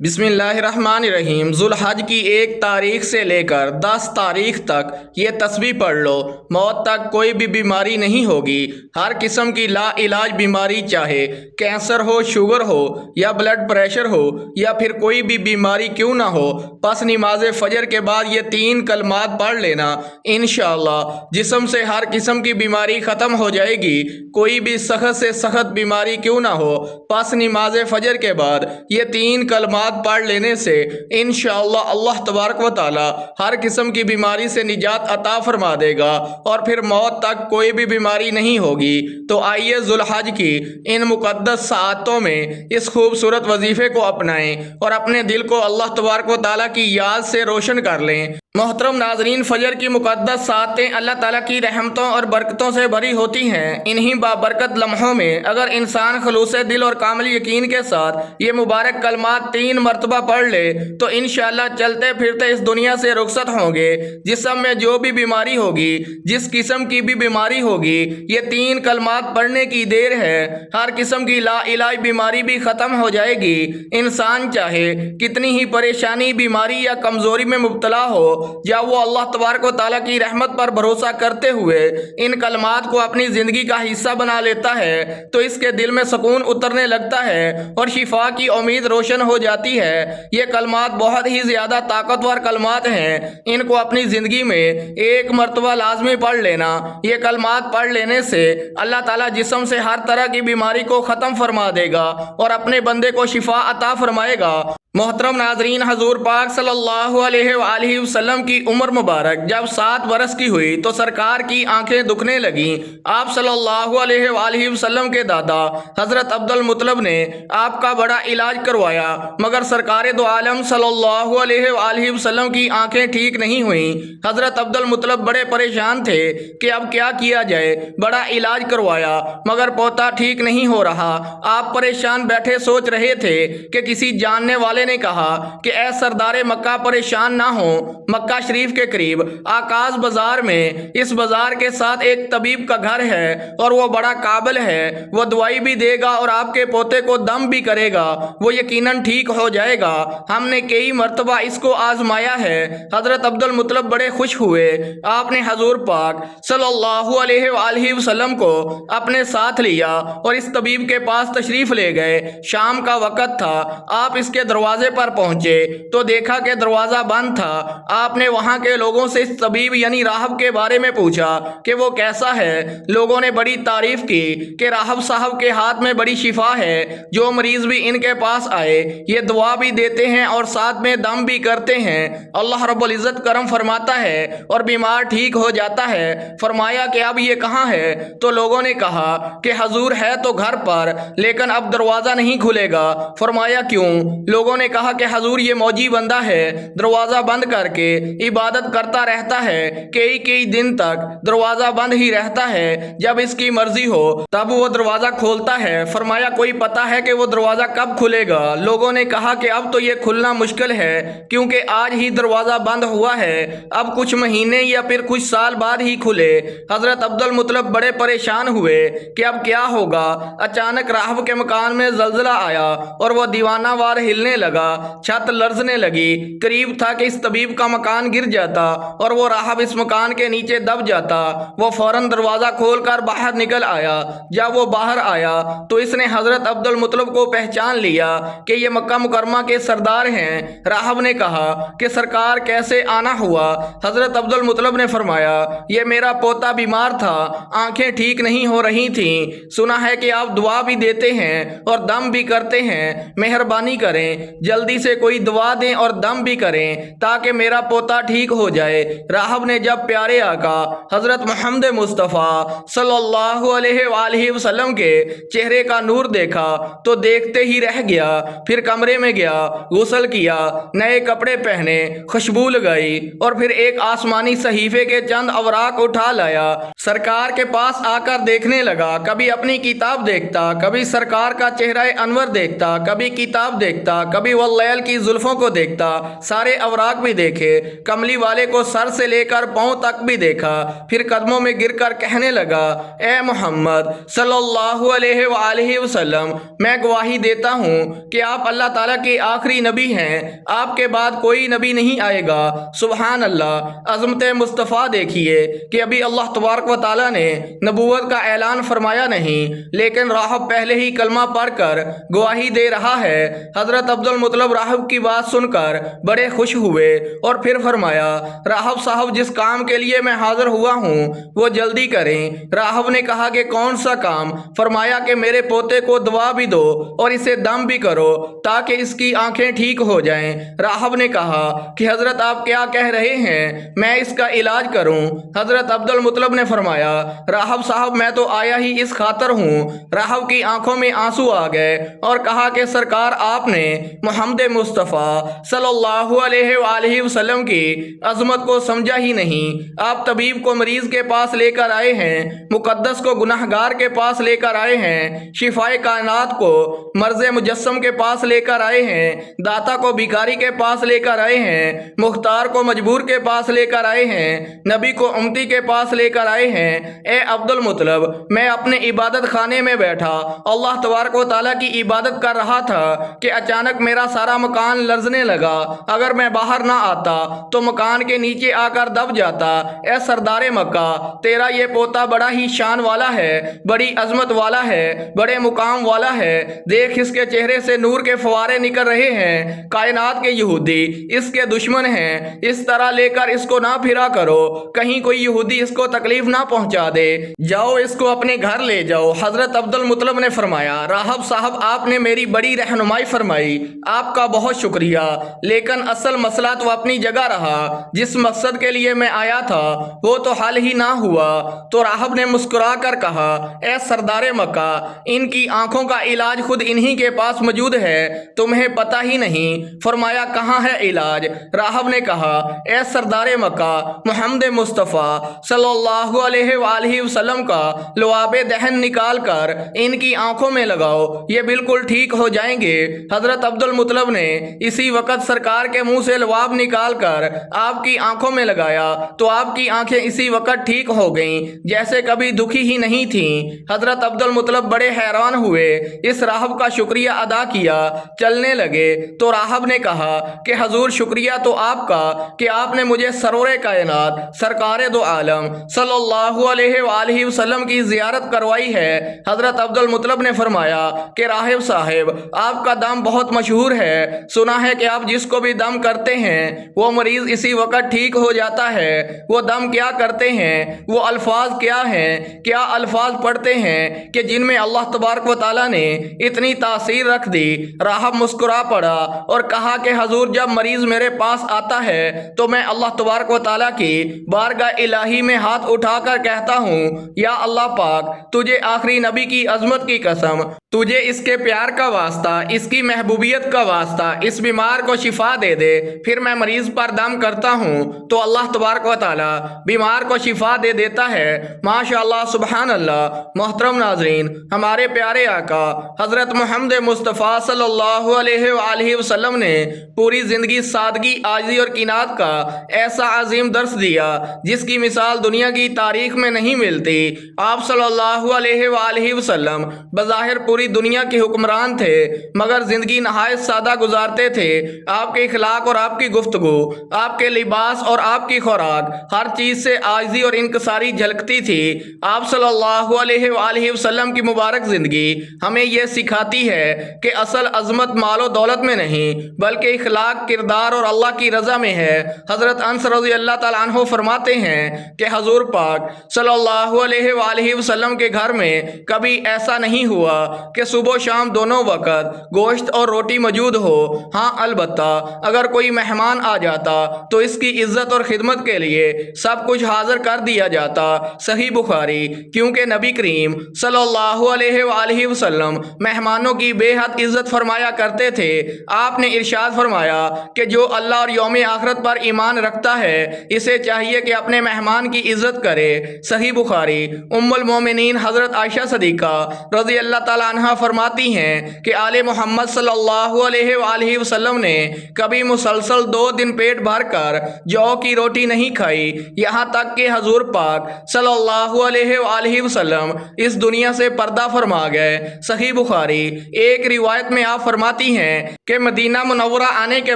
بسم اللہ الرحمن الرحیم۔ ذوالحج کی 1 تاریخ سے لے کر 10 تاریخ تک یہ تسبیح پڑھ لو، موت تک کوئی بھی بیماری نہیں ہوگی۔ ہر قسم کی لا علاج بیماری، چاہے کینسر ہو، شوگر ہو یا بلڈ پریشر ہو یا پھر کوئی بھی بیماری کیوں نہ ہو، پس نماز فجر کے بعد یہ 3 کلمات پڑھ لینا، انشاءاللہ جسم سے ہر قسم کی بیماری ختم ہو جائے گی۔ کوئی بھی سخت سے سخت بیماری کیوں نہ ہو، پس نماز فجر کے بعد یہ 3 کلمات پڑھ لینے سے انشاءاللہ اللہ تبارک و تعالی ہر قسم کی بیماری سے نجات عطا فرما دے گا اور پھر موت تک کوئی بھی بیماری نہیں ہوگی۔ تو آئیے ذوالحج کی ان مقدس ساعتوں میں اس خوبصورت وظیفے کو اپنائیں اور اپنے دل کو اللہ تبارک و تعالی کی یاد سے روشن کر لیں۔ محترم ناظرین، فجر کی مقدس ساعتیں اللہ تعالیٰ کی رحمتوں اور برکتوں سے بھری ہوتی ہیں۔ انہی بابرکت لمحوں میں اگر انسان خلوص دل اور کامل یقین کے ساتھ یہ مبارک کلمات 3 مرتبہ پڑھ لے تو انشاءاللہ چلتے پھرتے اس دنیا سے رخصت ہوں گے۔ جسم میں جو بھی بیماری ہوگی، جس قسم کی بھی بیماری ہوگی، یہ 3 کلمات پڑھنے کی دیر ہے، ہر قسم کی لا علاج بیماری بھی ختم ہو جائے گی۔ انسان چاہے کتنی ہی پریشانی، بیماری یا کمزوری میں مبتلا ہو، یا وہ اللہ تبارک و تعالیٰ کی رحمت پر بھروسہ کرتے ہوئے ان کلمات کو اپنی زندگی کا حصہ بنا لیتا ہے تو اس کے دل میں سکون اترنے لگتا ہے اور شفا کی امید روشن ہو جاتی ہے۔ یہ کلمات بہت ہی زیادہ طاقتور کلمات ہیں، ان کو اپنی زندگی میں 1 مرتبہ لازمی پڑھ لینا۔ یہ کلمات پڑھ لینے سے اللہ تعالیٰ جسم سے ہر طرح کی بیماری کو ختم فرما دے گا اور اپنے بندے کو شفا عطا فرمائے گا۔ محترم ناظرین، حضور پاک صلی اللہ علیہ وآلہ وسلم کی عمر مبارک جب 7 برس کی ہوئی تو سرکار کی آنکھیں دکھنے لگیں۔ آپ صلی اللہ علیہ وآلہ وسلم کے دادا حضرت عبد المطلب نے آپ کا بڑا علاج کروایا، مگر سرکار دو عالم صلی اللہ علیہ وآلہ وسلم کی آنکھیں ٹھیک نہیں ہوئیں۔ حضرت عبد المطلب بڑے پریشان تھے کہ اب کیا کیا جائے، بڑا علاج کروایا مگر پوتا ٹھیک نہیں ہو رہا۔ آپ پریشان بیٹھے سوچ رہے تھے کہ کسی جاننے والے نے کہا کہ اے سردار مکہ پریشان نہ ہو، مکہ شریف کے قریب آکاز بازار میں اس بازار کے ساتھ ایک طبیب کا گھر ہے اور وہ بڑا قابل ہے، وہ دوائی بھی دے گا اور آپ کے پوتے کو دم بھی کرے گا، وہ یقیناً ٹھیک ہو جائے گا۔ ہم نے کئی مرتبہ اس کو آزمایا ہے۔ حضرت عبد المطلب بڑے خوش ہوئے۔ آپ نے حضور پاک صلی اللہ علیہ وآلہ وسلم کو اپنے ساتھ لیا اور اس طبیب کے پاس تشریف لے گئے۔ شام کا وقت تھا، آپ اس کے دروازے پر پہنچے تو دیکھا کہ دروازہ بند تھا۔ آپ نے وہاں کے لوگوں سے اس طبیب یعنی راہب کے بارے میں پوچھا کہ وہ کیسا ہے۔ لوگوں نے بڑی تعریف کی کہ راہب صاحب کے ہاتھ میں بڑی شفا ہے، جو مریض بھی ان کے پاس آئے یہ دعا بھی دیتے ہیں اور ساتھ میں دم بھی کرتے ہیں، اللہ رب العزت کرم فرماتا ہے اور بیمار ٹھیک ہو جاتا ہے۔ فرمایا کہ اب یہ کہاں ہے؟ تو لوگوں نے کہا کہ حضور ہے تو گھر پر، لیکن اب دروازہ نہیں کھلے گا۔ فرمایا کیوں؟ لوگوں نے کہا کہ حضور یہ موجی بندہ ہے، دروازہ بند کر کے عبادت کرتا رہتا ہے، کئی دن تک دروازہ بند ہی رہتا ہے، جب اس کی مرضی ہو تب وہ دروازہ کھولتا ہے۔ فرمایا کوئی پتہ ہے کہ وہ دروازہ کب کھلے گا؟ لوگوں نے کہا کہ اب تو یہ کھلنا مشکل ہے، کیونکہ آج ہی دروازہ بند ہوا ہے، اب کچھ مہینے یا پھر کچھ سال بعد ہی کھلے۔ حضرت عبد المطلب بڑے پریشان ہوئے کہ اب کیا ہوگا۔ اچانک راہب کے مکان میں زلزلہ آیا اور وہ دیوانہ وار ہلنے لگا، چھت لرزنے لگی، قریب تھا کہ اس طبیب کا مکان گر جاتا اور وہ راہب اس مکان کے نیچے دب جاتا۔ وہ فوراً دروازہ کھول کر باہر نکل آیا۔ جب وہ باہر آیا تو اس نے حضرت عبد المطلب کو پہچان لیا کہ یہ مکہ مکرمہ کے سردار ہیں۔ راہب نے کہا کہ سرکار کیسے آنا ہوا؟ حضرت عبد المطلب نے فرمایا یہ میرا پوتا بیمار تھا، آنکھیں ٹھیک نہیں ہو رہی تھیں، سنا ہے کہ آپ دعا بھی دیتے ہیں اور دم بھی کرتے ہیں، مہربانی کریں جلدی سے کوئی دعا دیں اور دم بھی کریں تاکہ میرا پوتا ٹھیک ہو جائے۔ راہب نے جب پیارے آقا حضرت محمد مصطفیٰ صلی اللہ علیہ وآلہ وسلم کے چہرے کا نور دیکھا تو دیکھتے ہی رہ گیا۔ پھر کمرے میں گیا، غسل کیا، نئے کپڑے پہنے، خوشبو لگائی اور پھر ایک آسمانی صحیفے کے چند اوراق اٹھا لایا۔ سرکار کے پاس آ کر دیکھنے لگا، کبھی اپنی کتاب دیکھتا، کبھی سرکار کا چہرہ انور دیکھتا، کبھی کتاب دیکھتا، کبھی कभी वल्लैल की जुल्फों को देखता, सारे अवराक भी देखे, कमली वाले को सर से लेकर पांव तक भी देखा, फिर कदमों में गिरकर कहने लगा, ए मोहम्मद सल्लल्लाहु अलैहि वसल्लम, मैं गवाही देता हूँ कि आप अल्लाह ताला के आखिरी नबी हैं, आपके बाद कोई नबी नहीं आएगा। सुबहान अल्लाह। अज़मत मुस्तफ़ा देखिए कि अभी अल्लाह तबारक व तआला ने नबूवत का ऐलान फरमाया नहीं, लेकिन राहब पहले ही कलमा पढ़कर गवाही दे रहा है। हज़रत अब्दुल मुत्तलिब राहब की बात सुनकर बड़े खुश हुए और फिर फरमाया, राहब साहब, जिस काम के लिए मैं हाजिर हुआ हूँ वो जल्दी करें। राहब ने कहा कि कौन सा काम? फरमाया कि मेरे पोते को दवा भी दो और इसे दम भी करो ताकि इसकी आंखें ठीक हो जाएं। राहब ने कहा कि हज़रत आप क्या कह रहे हैं, मैं इसका इलाज करूं? हज़रत अब्दुल मुत्तलिब ने फरमाया, राहब साहब, मैं तो आया ही इस खातर हूँ। राहब की आंखों में आंसू आ गए और कहा कि सरकार, आपने मुहम्मद मुस्तफ़ा सल्लल्लाहु अलैहि वसल्लम की अज़मत को समझा ही नहीं। आप तबीब को मरीज के पास लेकर आए हैं, मुकद्दस को गुनाहगार के पास लेकर आए हैं, शिफाए कायनात को मर्ज़ मुजस्सम के पास लेकर आए हैं, दाता को भिखारी के पास लेकर आए हैं, मुख्तार को मजबूर के पास लेकर आए हैं, नबी को उम्मती के पास लेकर आए हैं। ए अब्दुल मुत्तलिब, मैं अपने इबादत खाने में बैठा अल्लाह तबारक व तआला की इबादत कर रहा था कि अचानक मेरा सारा मकान लर्जने लगा। अगर मैं बाहर ना आता तो मकान के नीचे आकर दब जाता। ए सरदारे मक्का, तेरा ये पोता बड़ा ही शान वाला है, बड़ी अजमत वाला है, बड़े मुकाम वाला है। देख, इसके चेहरे से नूर के फवारे निकल रहे हैं। कायनात के यहूदी इसके दुश्मन हैं, इस तरह लेकर इसको ना फिरा करो, कहीं कोई यहूदी इसको तकलीफ ना पहुंचा दे। जाओ, इसको अपने घर ले जाओ। हजरत अब्दुल मुत्तलिब ने फरमाया, राहब साहब, आपने मेरी बड़ी रहनुमाई फरमाई, आपका बहुत शुक्रिया, लेकिन असल मसला तो अपनी जगह रहा। जिस मकसद के लिए मैं आया था वो तो हल ही ना हुआ। तो राहब ने मुस्कुरा कर कहा, ए सरदारे मक्का, इनकी आंखों का इलाज खुद इन्हीं के पास मौजूद है, तुम्हें पता ही नहीं। फरमाया, कहाँ है इलाज? राहब ने कहा, ए सरदारे मक्का, मुहम्मद मुस्तफ़ा सल्लल्लाहु अलैहि वसल्लम का लुआबे दहन निकाल कर इनकी आंखों में लगाओ, ये बिल्कुल ठीक हो जाएंगे। हजरत अब्दुल मुत्तलिब ने इसी वक्त सरकार के मुंह से लुआब निकाल कर आपकी आंखों में लगाया तो आपकी आंखें इसी वक्त ठीक हो गईं, जैसे कभी दुखी ही नहीं थीं। हजरत अब्दुल मुत्तलिब बड़े हैरान हुए, इस राहब का शुक्रिया अदा किया, चलने लगे। तो राहब ने कहा कि हजूर, शुक्रिया तो आपका कि आपने मुझे सरोरे कायनात सरकार दो आलम सल्लल्लाहु अलैहि वसल्लम की ज़ियारत करवाई है। हजरत अब्दुल मुत्तलिब ने फरमाया कि राहिब साहिब, आपका दम बहुत मशहूर है, सुना है कि आप जिसको भी दम करते हैं वो मरीज इसी वक्त ठीक हो जाता है। वो दम क्या करते हैं, वो अल्फाज क्या हैं, क्या अल्फाज पढ़ते हैं कि जिनमें अल्लाह तबारक व तआला ने इतनी तासीर रख दी। राहब मुस्कुरा पड़ा और कहा कि हजूर, जब मरीज मेरे पास आता है तो मैं अल्लाह तबारक व तआला की बारगाह इलाही में हाथ उठाकर कहता हूँ, या अल्लाह पाक, तुझे आखिरी नबी की अजमत की कसम, तुझे इसके प्यार का वास्ता, इसकी महबूबियत का वास्ता, इस बीमार को शिफा दे दे। फिर मैं मरीज पर दम करता हूँ तो अल्लाह तबारक व तआला बीमार को शिफा दे देता है। माशाअल्लाह, सुबहान अल्लाह। मोहतरम नाजरीन, हमारे प्यारे आका हज़रत मुहम्मद मुस्तफ़ा सल्लल्लाहु अलैहि वसल्लम ने पूरी ज़िंदगी सादगी, आजिज़ी और किनात का ऐसा अजीम दर्स दिया जिसकी मिसाल दुनिया की तारीख में नहीं मिलती। आप सल्लल्लाहु अलैहि वसल्लम बज़ाहिर पूरी दुनिया के हुक्मरान थे, मगर ज़िंदगी नहायत सादा गुजारते थे। आपके इखलाक और आपकी गुफ्तगू, आपके लिबास और आपकी खुराक, हर चीज़ से आजिज़ी और इनकसारी झलकती थी। आप सल्लल्लाहु अलैहि वसल्लम की मुबारक ज़िंदगी हमें यह सिखाती है कि असल अज़मत मालो दौलत में नहीं बल्कि इखलाक, किरदार और अल्लाह की रज़ा में है। हज़रत अनस रज़ी अल्लाह तआला अन्हु फरमाते हैं कि हज़ूर पाक सल्लल्लाहु अलैहि वसल्लम के घर में कभी ऐसा नहीं हुआ कि सुबह शाम दोनों वक़्त गोश्त और रोटी मौजूद हो। हाँ, अलबत्ता अगर कोई मेहमान आ जाता तो इसकी इज्जत और खिदमत के लिए सब कुछ हाजिर कर दिया जाता। सही बुखारी। क्योंकि नबी करीम सल्लल्लाहु अलैहि वसल्लम मेहमानों की बेहद इज्जत फरमाया करते थे। आपने इरशाद फरमाया कि जो अल्लाह और यौम आखिरत पर ईमान रखता है इसे चाहिए कि अपने मेहमान की इज्जत करे। सही बुखारी। उम्मुल मोमिनीन हज़रत आयशा सदीक़ा रज़ी अल्लाह ताला अन्हा फरमाती हैं कि आले मोहम्मद सल्लल्लाहु अलैहि वआलिहि वसल्लम ने कभी मुसलसल 2 दिन पेट भर कर जौ की रोटी नहीं खाई, यहाँ तक कि हजूर पाक सल्लल्लाहु अलैहि वआलिहि वसल्लम इस दुनिया से पर्दा फरमा गए। सही बुखारी। एक रिवायत में आप फरमाती हैं कि मदीना मुनव्वरा आने के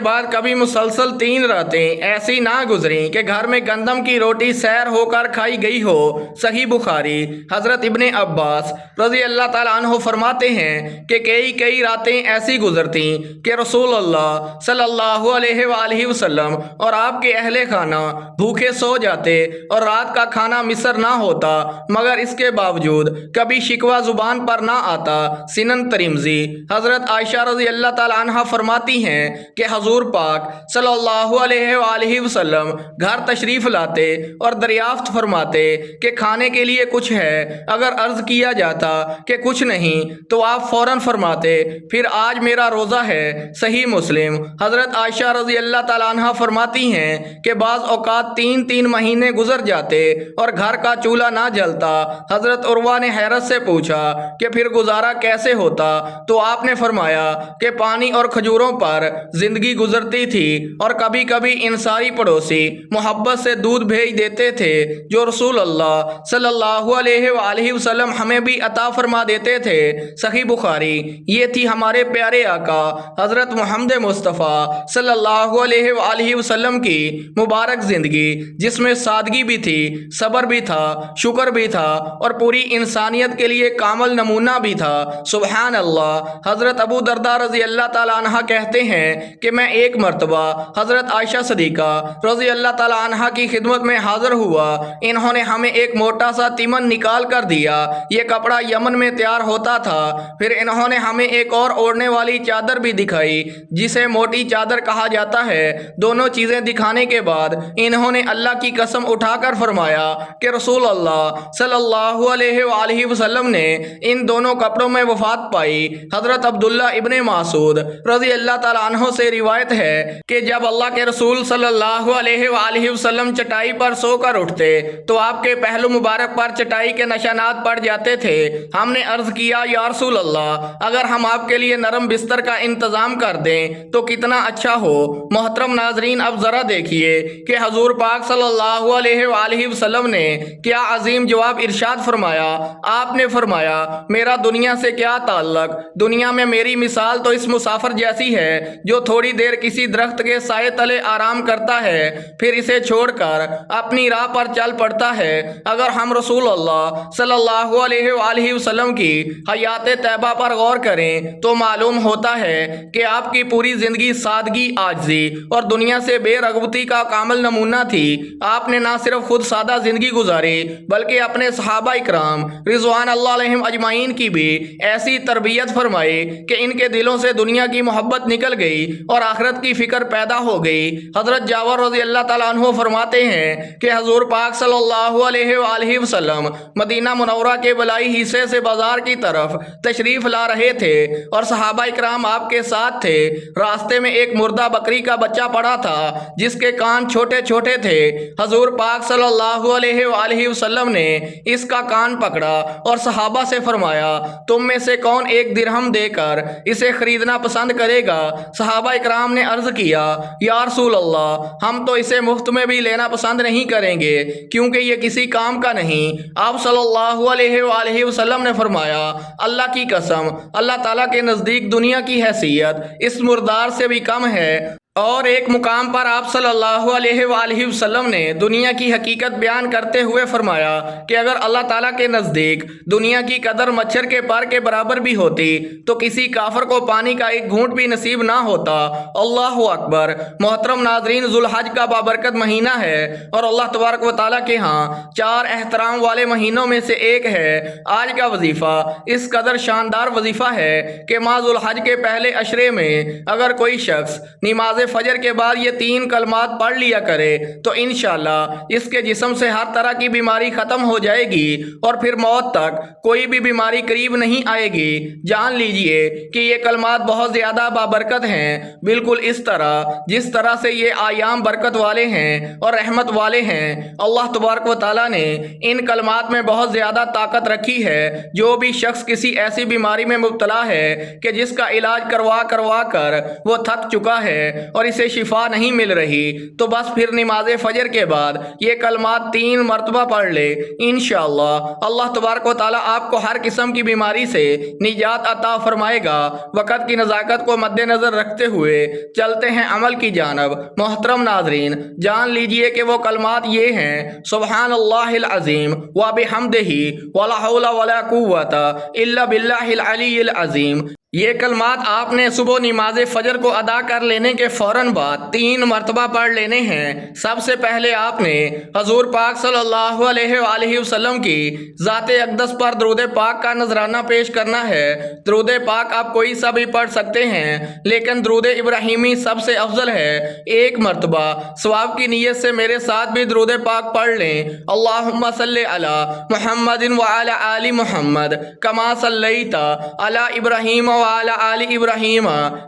बाद कभी मुसलसल 3 रातें ऐसी ना गुजरी कि घर में गंदम की रोटी सैर होकर खाई गई हो। सही बुखारी। हजरत इब्ने अब्बास रज़ी अल्लाह ताला अन्हु फरमाते हैं कि कई रातें ऐसी गुजरती कि रसूल अल्लाह सल्लल्लाहु अलैहि वआलिहि वसल्लम और आपके अहले खाना भूखे सो जाते और रात का खाना मिसर ना होता, मगर इसके बावजूद कभी शिकवा जुबान पर ना आता। सिनन तिरमिज़ी। हजरत आयशा रज़ी अल्लाह ताला अन्हा फरमाती हैं कि हजूर पाक सल्लल्लाहु अलैहि वआलिहि वसल्लम घर तशरीफ़ लाते और दरियाफ्त फरमाते कि खाने के लिए कुछ है। अगर अर्ज़ किया जाता कि कुछ नहीं तो आप फ़ौरन फरमाते फिर आज मेरा रोज़ा है। सही मुस्लिम। हज़रत आयशा रज़ी अल्लाह ताला अन्हा फरमाती हैं कि बाज़ औक़ात 3 महीने गुजर जाते और घर का चूल्हा ना जलता। हज़रत उर्वा ने हैरत से पूछा कि फिर गुजारा कैसे होता, तो आपने फरमाया कि पानी और खजूरों पर ज़िंदगी गुजरती थी और कभी कभी इंसारी पड़ोसी मोहब्बत से दूध भेज देते थे जो रसूल अल्लाह सल्लल्लाहु अलैहि वआलिहि वसल्लम हमें भी अता फरमा देते थे। सही बुखारी। ये थी हमारे प्यारे आका हज़रत मोहम्मद मुस्तफ़ा सल्लल्लाहु अलैहि वआलिहि वसल्लम की मुबारक ज़िंदगी, जिसमें सादगी भी थी, सब्र भी था, शुक्र भी था और पूरी इंसानियत के लिए कामल नमूना भी था। सुबहान अल्लाह। हज़रत अबू दरदा रज़ी अल्लाह ताला अन्हा कहते हैं कि मैं एक मरतबा हज़रत आयशा सदीक़ा रज़ी अल्लाह ताला अन्हा की खिदमत में हाज़िर हुआ। इन्होंने हमें एक मोटा सा तिमन निकाल कर दिया। ये कपड़ा यमन में तैयार होता था। फिर इन्होंने हमें एक और ओढ़ने वाली चादर भी दिखाई जिसे मोटी चादर कहा जाता है। दोनों चीज़ें दिखाने के बाद इन्होंने अल्लाह की कसम उठाकर फरमाया कि रसूल अल्लाह सल्लल्लाहु अलैहि वआलिहि वसल्लम ने इन दोनों कपड़ों में वफात पाई। हज़रत अब्दुल्ला इब्ने मासूद रज़ी अल्लाह ताला अन्हु से रिवायत है कि जब अल्लाह के रसूल सल्लल्लाहु अलैहि वआलिहि वसल्लम चटाई पर सोकर उठते तो आपके पहलू मुबारक पर चटाई के निशानात पड़ जाते थे। हमने अर्ज़ किया, या रसूल अल्लाह, अगर हम आपके लिए नरम बिस्तर का इंतज़ाम कर दें तो कितना अच्छा हो। मोहतरम नाजरीन, अब ज़रा देखिए कि हजूर पाक सल्लल्लाहु अलैहि वआलिहि वसल्लम ने क्या अजीम जवाब इरशाद फरमाया। आपने फरमाया, मेरा दुनिया से क्या ताल्लुक, दुनिया में मेरी मिसाल तो इस मुसाफिर जैसी है जो थोड़ी देर किसी दरख्त के साए तले आराम करता है फिर इसे छोड़कर अपनी राह पर चल पड़ता है। अगर हम रसूल अल्लाह सल्लल्लाहु अलैहि वआलिहि वसल्लम की हयात तैयबा पर गौर करें तो मालूम होता है कि आपकी पूरी ज़िंदगी सादगी, आजिज़ी और दुनिया से बेरग़बती का कामिल नमूना थी। आपने ना सिर्फ खुद सादा ज़िंदगी गुजारी बल्कि अपने सहाबा इकराम रिज़वान अल्लाह अलैहिम अजमाइन की भी ऐसी तरबियत फरमाई कि इनके दिलों से दुनिया की मोहब्बत निकल गई और आखिरत की फ़िक्र पैदा हो गई। हज़रत जावर रज़ी अल्लाह ताला अन्हु फरमाते हैं कि हजूर पाक सल्लल्लाहु अलैहि वआलिहि वसल्लम मदीना मुनव्वरा के बलाई हिस्से से बाजार की तरफ तशरीफ़ ला रहे थे और सहाबा इकराम आपके साथ थे। रास्ते में एक मुर्दा बकरी का बच्चा पड़ा था जिसके कान छोटे छोटे थे। हजूर पाक सल्लल्लाहु अलैहि वआलिहि वसल्लम ने इसका कान पकड़ा और सहाबा से फरमाया, तुम में से कौन 1 दिरहम देकर इसे खरीदना पसंद करेगा। सहाबा इकराम ने अर्ज़ किया, या रसूल अल्लाह, हम तो इसे मुफ्त में भी लेना पसंद नहीं करेंगे क्योंकि ये किसी काम का नहीं। आप सल्लल्लाहु अलैहि वसल्लम ने फरमाया, अल्लाह की कसम, अल्लाह ताला के नज़दीक दुनिया की हैसियत इस मुर्दार से भी कम है। और एक मुकाम पर आप सल्लल्लाहु अलैहि वसल्लम ने दुनिया की हकीकत बयान करते हुए फरमाया कि अगर अल्लाह ताला के नज़दीक दुनिया की कदर मच्छर के पर के बराबर भी होती तो किसी काफिर को पानी का एक घूंट भी नसीब ना होता। अल्लाहु अकबर। मोहतरम नाजरीन, ज़ुल्हज का बाबरकत महीना है और अल्लाह तबारक व तआला के यहाँ 4 एहतराम वाले महीनों में से एक है। आज का वजीफ़ा इस कदर शानदार वजीफ़ा है कि माह ज़ुल्हज के पहले अशरे में अगर कोई शख्स नमाज फजर के बाद ये 3 कलमात पढ़ लिया करे तो इंशाअल्लाह इसके जिस्म से हर तरह की बीमारी ख़त्म हो जाएगी और फिर मौत तक कोई भी बीमारी करीब नहीं आएगी। जान लीजिए कि ये कलमात बहुत ज़्यादा बाबरकत हैं, बिल्कुल इस तरह जिस तरह से ये आयाम बरकत वाले हैं और रहमत वाले हैं। अल्लाह तबारक व तआला ने इन कलमात में बहुत ज़्यादा ताकत रखी है। जो भी शख्स किसी ऐसी बीमारी में मुब्तला है कि जिसका इलाज करवा कर वो थक चुका है और इसे शिफा नहीं मिल रही, तो बस फिर नमाज फजर के बाद ये कलमात 3 मरतबा पढ़ ले। इंशाअल्लाह अल्लाह तबारक व तआला आपको हर किस्म की बीमारी से निजात अता फरमाएगा। वक़्त की नज़ाकत को मद्देनज़र रखते हुए चलते हैं अमल की जानब। मोहतरम नाज़रीन, जान लीजिए कि वो कलमात ये हैं, सुब्हानल्लाहिल अज़ीम व बिहम्दिही वला हौला वला कुव्वता इल्ला बिल्लाहिल अलीय्यिल अज़ीम। ये कलमात आपने सुबह नमाज फ़जर को अदा कर लेने के फ़ौरन बाद 3 मरतबा पढ़ लेने हैं। सबसे पहले आपने हजूर पाक सल्लल्लाहु अलैहि वसल्लम की ज़ाते अक़दस पर दरूद पाक का नजराना पेश करना है। दरूद पाक आप कोई सा भी पढ़ सकते हैं, लेकिन दरूद इब्राहिमी सबसे अफजल है। 1 मरतबा सवाब की नीयत से मेरे साथ भी दरूद पाक पढ़ लें। अल्लाहुम्मा सल्लि अला मुहम्मदिन व अला आलि मुहम्मद कमा सल्लैता अला इब्राहीम अला आलि इब्राहीम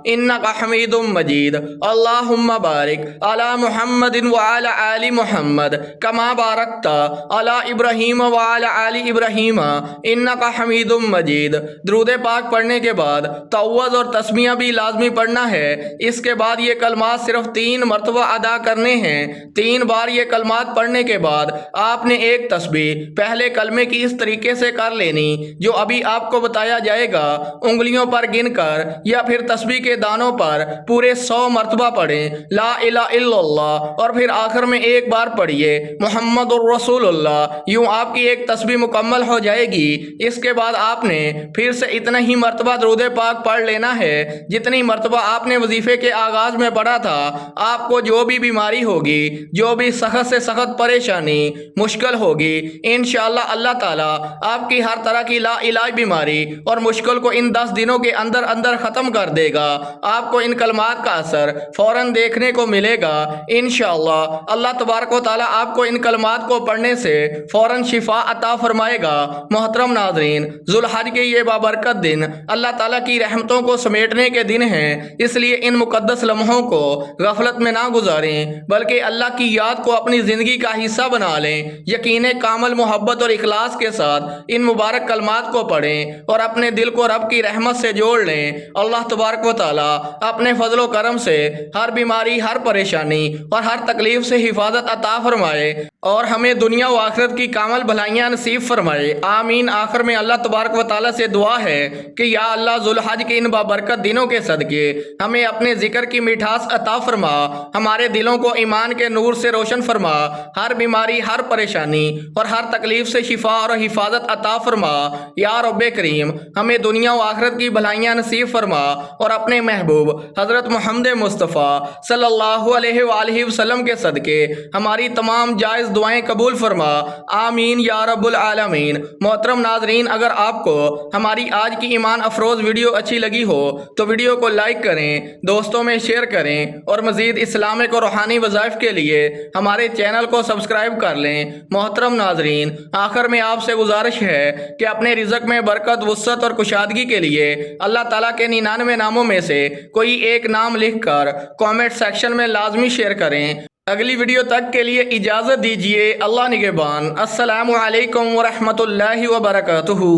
इन्नका हमीदुम मजीद। अल्लाहुम्मा बारिक अला मुहम्मदिन व अला आलि मुहम्मद कमा बारकता अला इब्राहीम व अला आलि इब्राहीम इन्नका हमीदुम मजीद। दरूद पाक पढ़ने के बाद तअव्वुज़ और तस्मिया भी लाजमी पढ़ना है। इसके बाद ये कलमात सिर्फ 3 मरतबा अदा करने हैं। 3 बार ये कलमात पढ़ने के बाद आपने एक तस्बीह पहले कलमे की इस तरीके से कर लेनी जो अभी आपको बताया जाएगा। उंगलियों पर गिनकर या फिर तस्बीह के दानों पर पूरे 100 मरतबा पढ़ें ला इलाहा इल्लल्लाह और फिर आखिर में एक बार पढ़िए मुहम्मदुर रसूलुल्लाह। यूं आपकी एक तस्बीह मुकम्मल हो जाएगी। इसके बाद आपने फिर से इतना ही मरतबा दरूद पाक पढ़ लेना है जितनी मरतबा आपने वजीफे के आगाज में पढ़ा था। आपको जो भी बीमारी होगी, जो भी सख्त से सख्त परेशानी मुश्किल होगी, इंशाअल्लाह अल्लाह ताला आपकी हर तरह की ला इलाज बीमारी और मुश्किल को इन 10 दिनों के अंदर अंदर ख़त्म कर देगा। आपको इन कलमात का असर फ़ौरन देखने को मिलेगा। इंशाअल्लाह अल्लाह तबारक व तआला आपको इन कलमात को पढ़ने से फ़ौरन शिफा अता फरमाएगा। मोहतरम नाज़रीन, ज़ुल्हज के ये बाबरकत दिन अल्लाह ताला की रहमतों को समेटने के दिन हैं, इसलिए इन मुक़द्दस लम्हों को गफलत में ना गुजारें, बल्कि अल्लाह की याद को अपनी ज़िंदगी का हिस्सा बना लें। यकीन कामल मोहब्बत और इखलास के साथ इन मुबारक कलमात को पढ़ें और अपने दिल को रब की रहमत से जोड़ लें। अल्लाह तबारक व तआला अपने फजलो करम से हर बीमारी, हर परेशानी और हर तकलीफ से हिफाजत अता फरमाए और हमें दुनिया व आखिरत की कामल भलाइयाँ नसीब फरमाए। आमीन। आखिर में अल्लाह तबारक व तआला से दुआ है कि या अल्लाह ज़ुल्हज के इन बाबरकत दिनों के सदके हमें अपने जिक्र की मिठास अता फरमा, हमारे दिलों को ईमान के नूर से रोशन फरमा, हर बीमारी, हर परेशानी और हर तकलीफ से शिफा और हिफाजत अता फरमा। या रब्बे करीम, हमें दुनिया व आखिरत की भलाइयाँ नसीब फरमा और अपने महबूब हज़रत मोहम्मद मुस्तफ़ा सल्लल्लाहु अलैहि वसल्लम के सदके हमारी तमाम जायज़ दुआएं कबूल फरमा। आमीन या रब्बुल आलमीन। मोहतरम नाज़रीन, अगर आपको हमारी आज की ईमान अफरोज़ वीडियो अच्छी लगी हो तो वीडियो को लाइक करें, दोस्तों में शेयर करें और मज़ीद इस्लामिक और रूहानी वज़ाइफ के लिए हमारे चैनल को सब्सक्राइब कर लें। मोहतरम नाज़रीन, आखिर में आपसे गुजारिश है कि अपने रिज़्क़ में बरकत, वुस्अत और कुशादगी के लिए अल्लाह ताला के 99 नामों में से कोई एक नाम लिखकर कमेंट सेक्शन में लाजमी शेयर करें। अगली वीडियो तक के लिए इजाज़त दीजिए। अल्लाह निगहबान। अस्सलामु अलैकुम व रहमतुल्लाहि व बरकातुहू।